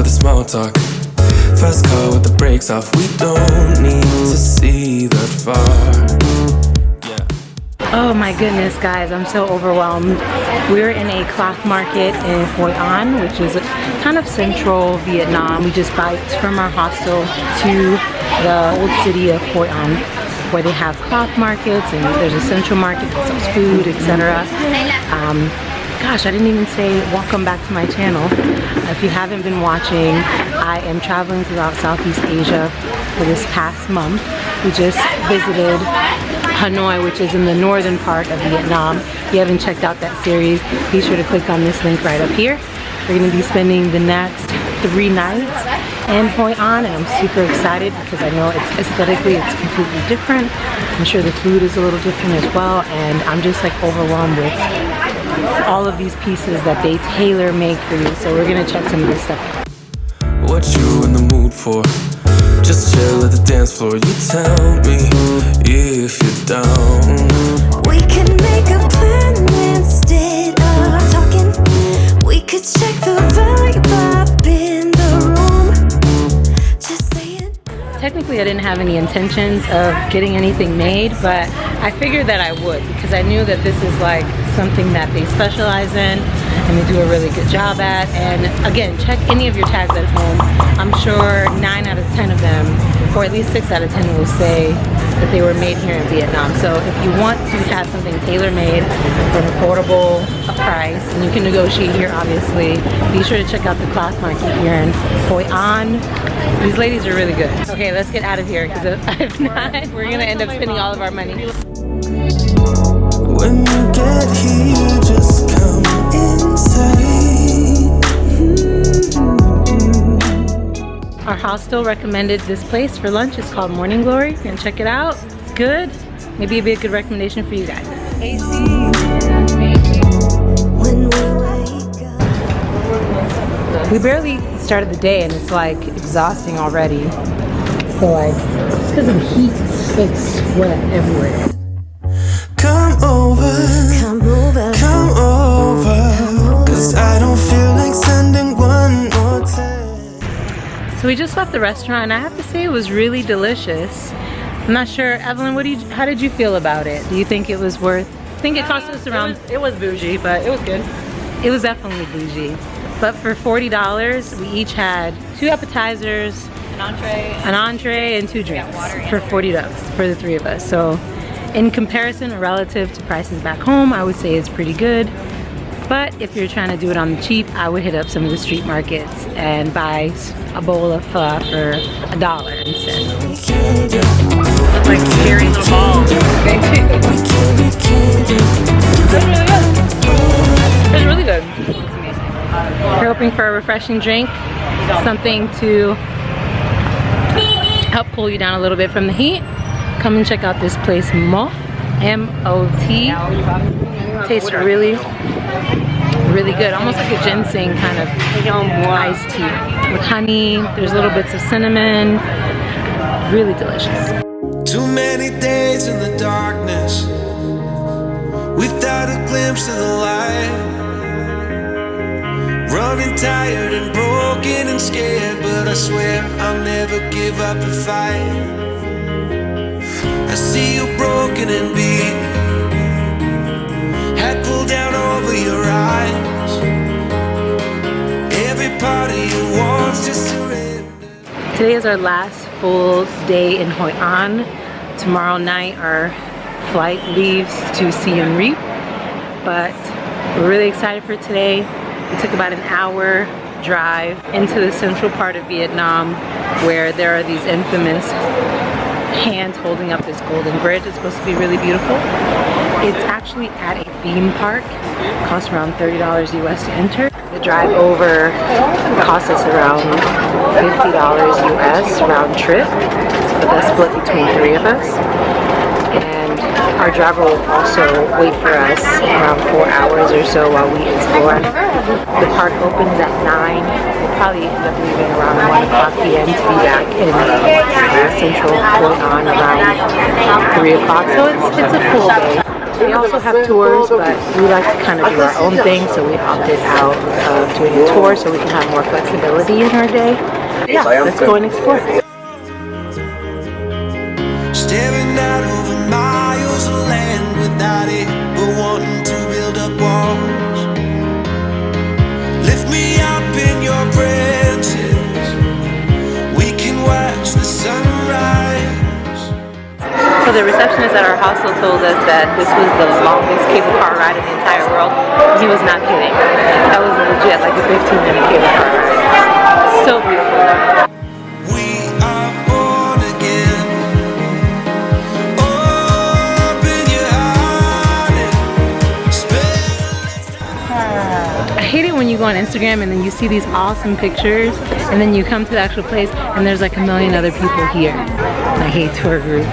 the small talk. Fast car with the brakes off. We don't need to see that far. Oh my goodness, guys, I'm so overwhelmed. We're in a cloth market in Hoi An, which is kind of central Vietnam. We just biked from our hostel to the old city of Hoi An, where they have cloth markets and there's a central market that sells food, etc. Gosh, I didn't even say welcome back to my channel. If you haven't been watching, I am traveling throughout Southeast Asia for this past month. We just visited Hanoi, which is in the northern part of Vietnam. If you haven't checked out that series, be sure to click on this link right up here. We're going to be spending the next 3 nights in Hoi An, and I'm super excited because I know aesthetically it's completely different. I'm sure the food is a little different as well, and I'm just like overwhelmed with all of these pieces that they tailor-make for you. So we're going to check some of this stuff out. What you in the mood for? Just chill at the dance floor. You tell me if you're down. We can make a plan instead of talking. We could check the vibe up in the room. Just say it. Technically, I didn't have any intentions of getting anything made, but I figured that I would because I knew that this is like something that they specialize in and they do a really good job at. And again, check any of your tags at home. I'm sure 9 out of 10 of them, or at least 6 out of 10 will say that they were made here in Vietnam. So if you want to have something tailor-made for an affordable price, and you can negotiate here obviously, be sure to check out the cloth market here in Hoi An. These ladies are really good. Okay, let's get out of here because if not, we're gonna end up spending all of our money. When you get here, just come inside. Our hostel recommended this place for lunch. It's called Morning Glory. You're gonna check it out. It's good. Maybe it'd be a good recommendation for you guys. We barely started the day and it's like exhausting already. So like, it's because of the heat, it's like sweat everywhere. Come over, cause I don't feel like sending one more text. So we just left the restaurant and I have to say it was really delicious. I'm not sure, Evelyn, how did you feel about it? Do you think it was worth, I think it cost us around, it was bougie, but it was good. It was definitely bougie. But for $40, we each had 2 appetizers, an entree and 2 drinks for $40 for the 3 of us. So in comparison, relative to prices back home, I would say it's pretty good. But if you're trying to do it on the cheap, I would hit up some of the street markets and buy a bowl of pho for $1 instead. Look like scary little balls. It's really good. We're hoping for a refreshing drink, something to help cool you down a little bit from the heat. Come and check out this place, Mo, M-O-T. Tastes really, really good. Almost like a ginseng kind of iced tea with honey. There's little bits of cinnamon. Really delicious. Too many days in the darkness without a glimpse of the light. Running tired and broken and scared, but I swear I'll never give up the fight. I see you broken and beat, head pulled down over your eyes. Every part of you wants to surrender. Today is our last full day in Hoi An. Tomorrow night our flight leaves to Siem Reap, but we're really excited for today. We took about an hour drive into the central part of Vietnam where there are these infamous hands holding up this golden bridge. It's supposed to be really beautiful. It's actually at a theme park. It costs around $30 US to enter. The drive over cost us around $50 US round trip, but that's split between 3 of us. And our driver will also wait for us around 4 hours or so while we explore. The park opens at 9. We'll probably end up leaving around 1 p.m. to be back in central Hoi An around 3 o'clock. So it's a full day. They also have tours, but we like to kind of do our own thing, so we opted out of doing a tour so we can have more flexibility in our day. Yeah, let's go and explore. Staring out over miles of land without it, but wanting to build up walls. Lift me up in your branches, we can watch the sunrise. So the receptionist at our hostel told us that this was the longest cable car ride in the entire world. He was not kidding. That was legit, like a 15-minute cable car ride. So beautiful. We are born again. Open your heart and spend. I hate it when you go on Instagram and then you see these awesome pictures and then you come to the actual place and there's like a million other people here. And I hate tour groups.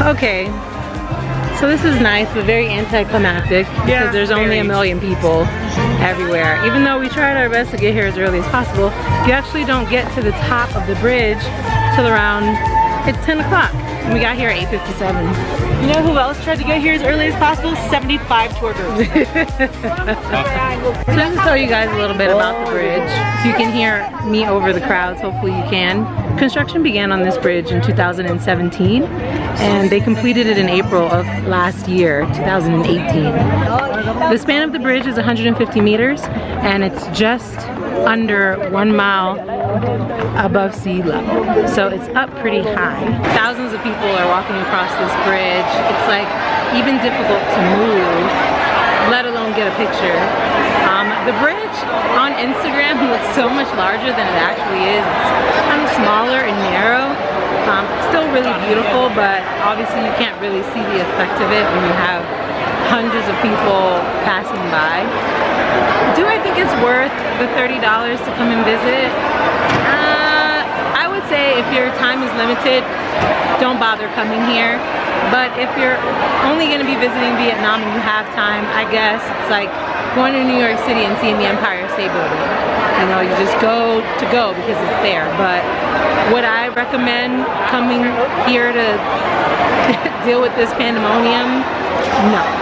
Okay, so this is nice but very anticlimactic because there's only a million people everywhere. Even though we tried our best to get here as early as possible, you actually don't get to the top of the bridge till around, it's 10 o'clock. And we got here at 8:57. You know who else tried to get here as early as possible? 75 tour groups. So just to tell you guys a little bit about the bridge. If you can hear me over the crowds, hopefully you can. Construction began on this bridge in 2017 and they completed it in April of last year, 2018. The span of the bridge is 150 meters and it's just under 1 mile above sea level. So it's up pretty high. Thousands of people are walking across this bridge. It's like even difficult to move, let alone get a picture. The bridge on Instagram looks so much larger than it actually is. It's kind of smaller and narrow. It's still really beautiful, but obviously you can't really see the effect of it when you have hundreds of people passing by. Do I think it's worth the $30 to come and visit? I would say if your time is limited, don't bother coming here. But if you're only going to be visiting Vietnam and you have time, I guess it's like going to New York City and seeing the Empire State Building. You know, you just go because it's there. But would I recommend coming here to deal with this pandemonium? No.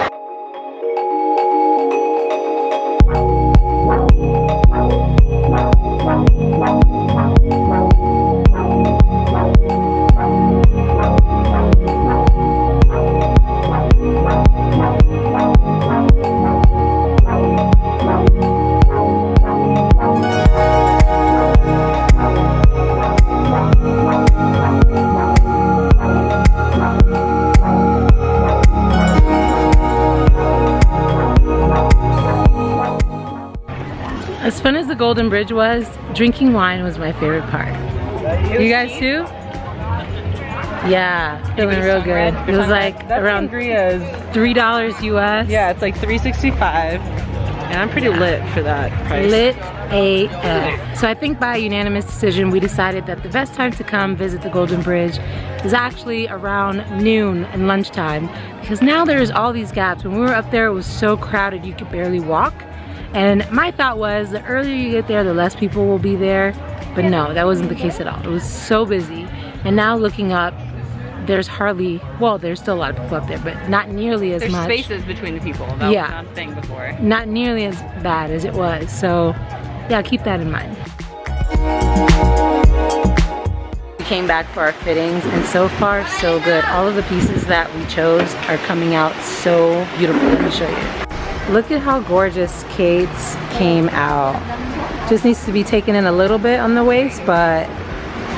As fun as the Golden Bridge was, drinking wine was my favorite part. You guys too? Yeah, feeling real good. It was like around $3 US. Yeah, it's like $3.65. And I'm pretty lit for that price. Lit AF. So I think by unanimous decision, we decided that the best time to come visit the Golden Bridge is actually around noon and lunchtime. Because now there's all these gaps. When we were up there, it was so crowded you could barely walk. And my thought was the earlier you get there, the less people will be there. But no, that wasn't the case at all. It was so busy. And now looking up, there's hardly, well, there's still a lot of people up there, but not nearly as much. There's spaces between the people. That was not a thing before. Not nearly as bad as it was. So yeah, keep that in mind. We came back for our fittings and so far so good. All of the pieces that we chose are coming out so beautiful. Let me show you. Look at how gorgeous Kate's came out. Just needs to be taken in a little bit on the waist, but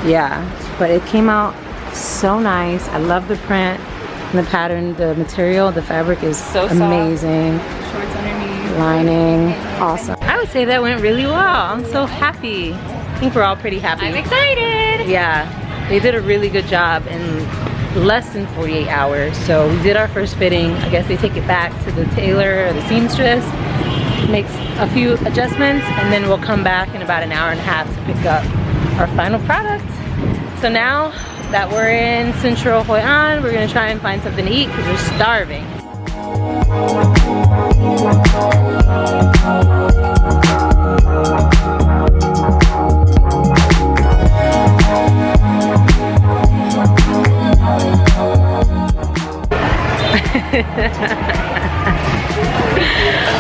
yeah, but it came out so nice. I love the print and the pattern, the material, the fabric is so amazing. Soft. Shorts underneath. Lining, awesome. I would say that went really well. I'm so happy. I think we're all pretty happy. I'm excited. Yeah, they did a really good job in less than 48 hours. So we did our first fitting. I guess they take it back to the tailor or the seamstress, makes a few adjustments, and then we'll come back in about an hour and a half to pick up our final product. So now that we're in Central Hoi An, we're gonna try and find something to eat because we're starving.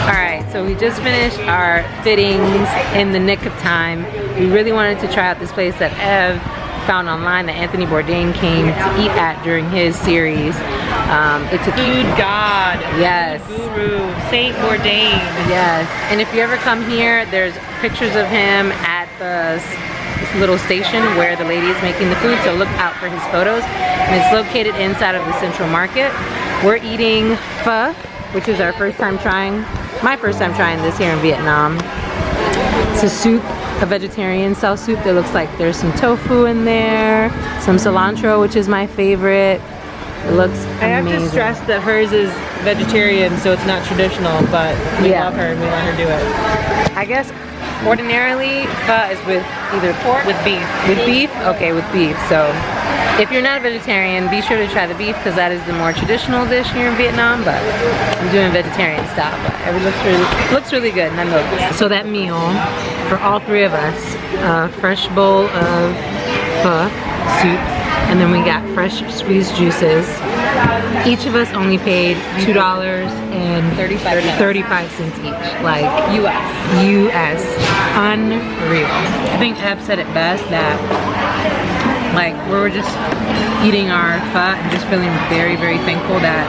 Alright, so we just finished our fittings in the nick of time. We really wanted to try out this place that Ev found online that Anthony Bourdain came to eat at during his series. It's a Food god. Yes. Guru. Saint Bourdain. Yes. And if you ever come here, there's pictures of him at the little station where the lady is making the food, so look out for his photos. And it's located inside of the Central Market. We're eating pho, which is our first time trying, my first time trying this here in Vietnam. It's a soup, a vegetarian style soup that looks like there's some tofu in there, some cilantro, which is my favorite. It looks amazing. I have to stress that hers is vegetarian, so it's not traditional, but we love her and we let her do it. I guess ordinarily pho is with either pork With beef. with beef. Okay, with beef. So if you're not a vegetarian, be sure to try the beef because that is the more traditional dish here in Vietnam. But I'm doing vegetarian style, but it looks really good nonetheless. So that meal for all three of us, fresh bowl of pho soup, and then we got fresh squeezed juices. Each of us only paid $2.35 each. Like US. Unreal. I think Ev said it best that like we were just eating our pho and just feeling very, very thankful that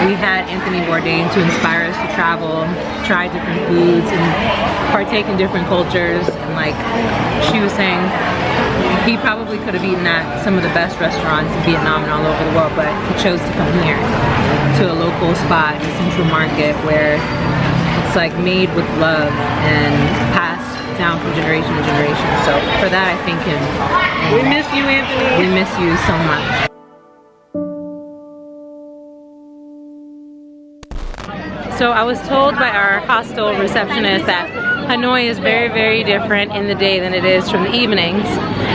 we had Anthony Bourdain to inspire us to travel, try different foods, and partake in different cultures. And like she was saying, he probably could have eaten at some of the best restaurants in Vietnam and all over the world, but he chose to come here to a local spot in the Central Market where it's like made with love and passed down from generation to generation. So for that, I thank him. We miss you, Anthony. We miss you so much. So I was told by our hostel receptionist that Hanoi is very, very different in the day than it is from the evenings.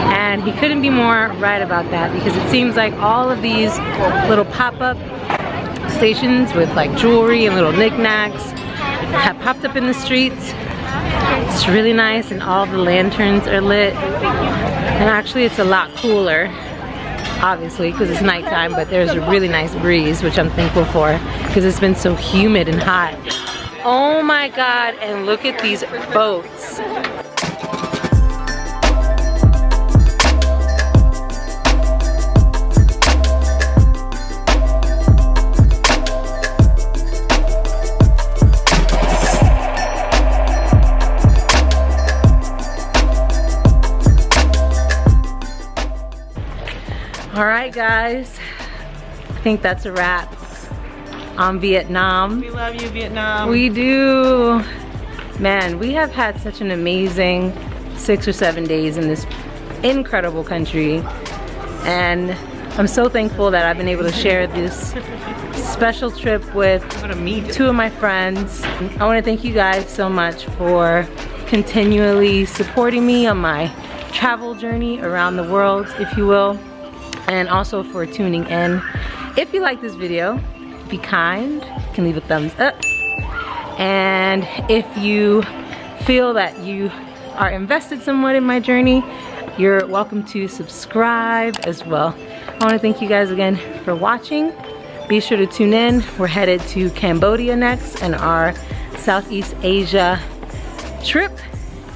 And he couldn't be more right about that because it seems like all of these little pop-up stations with like jewelry and little knickknacks have popped up in the streets. It's really nice and all the lanterns are lit. And actually it's a lot cooler, obviously, because it's nighttime, but there's a really nice breeze, which I'm thankful for because it's been so humid and hot. Oh my God, and look at these boats. All right, guys, I think that's a wrap on Vietnam. We love you, Vietnam. We do. Man, we have had such an amazing 6 or 7 days in this incredible country. And I'm so thankful that I've been able to share this special trip with two of my friends. I want to thank you guys so much for continually supporting me on my travel journey around the world, if you will. And also for tuning in. If you like this video, be kind, you can leave a thumbs up. And if you feel that you are invested somewhat in my journey, you're welcome to subscribe as well. I want to thank you guys again for watching. Be sure to tune in. We're headed to Cambodia next and our Southeast Asia trip.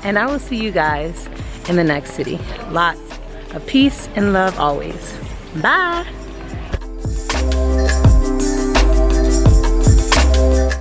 And I will see you guys in the next city. Lots of peace and love always. Bye.